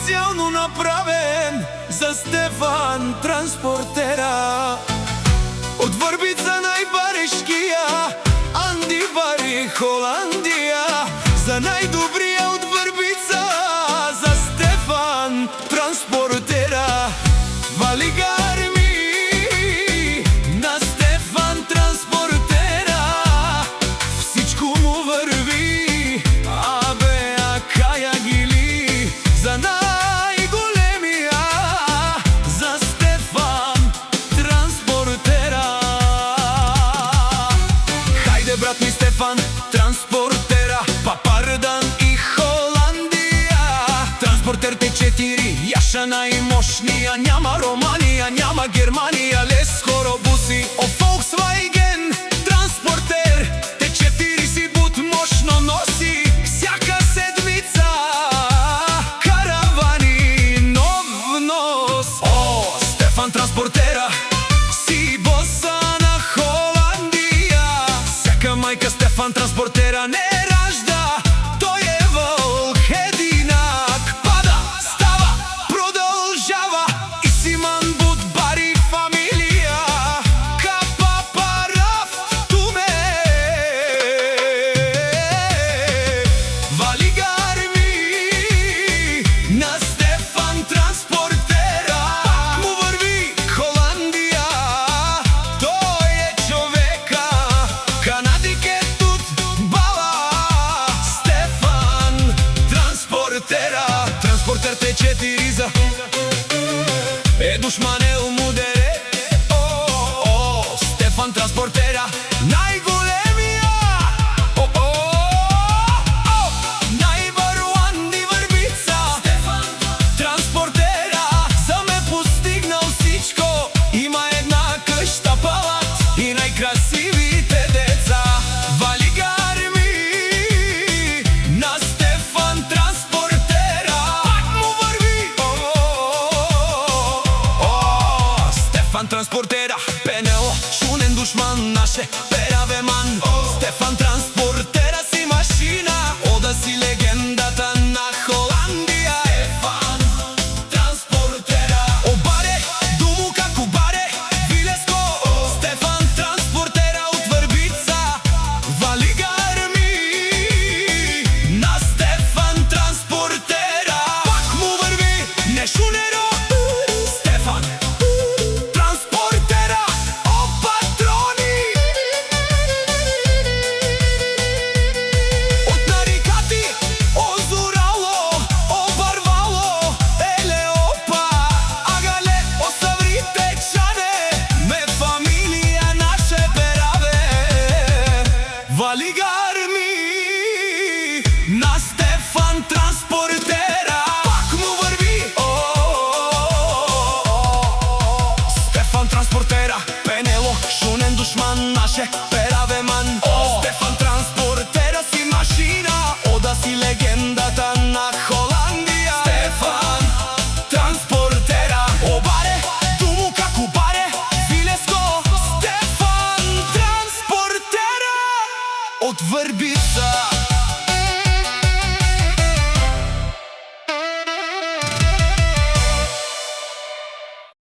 специјално направен за Стефан Транспортера. Од Врбица најбарешкија, Анди Бари Холандија, за најдобрија од Врбица, за Стефан Транспортера. Валигар ми на Стефан Транспортера, всичко му върви, абе акаја гили, за најголемија, за Стефан Транспортера. Хајде брат ми Стефан Транспортера, Папардан и Холандија. Транспортер Т4, јаша најмошнија, няма Романија, няма Германија, лес хоробуси, о Volkswagen Транспортер Т4 си бут мошно носи, всяка седмица каравани, нов внос. О, Стефан Транспортера, си боса на Холандија, всяка мајка Стефан Транспортера не ражда, тој е волк единак, пада, става, продолжава, и Симан Бут Бари фамилија, капа параф туме. Валигар ми на Стефан Транспортера, му върви Холандија, тој е човека, канадике тут бала, Стефан Транспортера. Транспортер Т4 за е душманел мудере, о, Стефан Транспортера, најголемија, најбар у Анди Врбица, Стефан Транспортера, за ме постигнал всичко, има една къща, палат и најкрасивите деца. Валигар ми на Стефан Транспортера, пак му върви, Стефан Транспортера, Пенело, шунен душман наше, пераве ман. Стефан Транспортера си машина, ода си легендата на Холандија. Стефан Транспортера, о баре, думу како баре, Вилеско, Стефан Транспортера од Врбица. Валигар ми на Стефан Транспортера, пак му върви, не шунеро, Стефан Транспортера, о патрони, од нарикати, озурало, обарвало, елеопа, агале, осавритечане, ме фамилија наше пераве. Валигар ми на Стефан Транспортера, пак му върви, Стефан Транспортера, Пенело, шунен душман наше, пераве ман. Стефан Транспортера си машина, ода си легендата на Холандија. Стефан Транспортера, о баре, думу како баре, Вилеско, Стефан Транспортера од Врбица.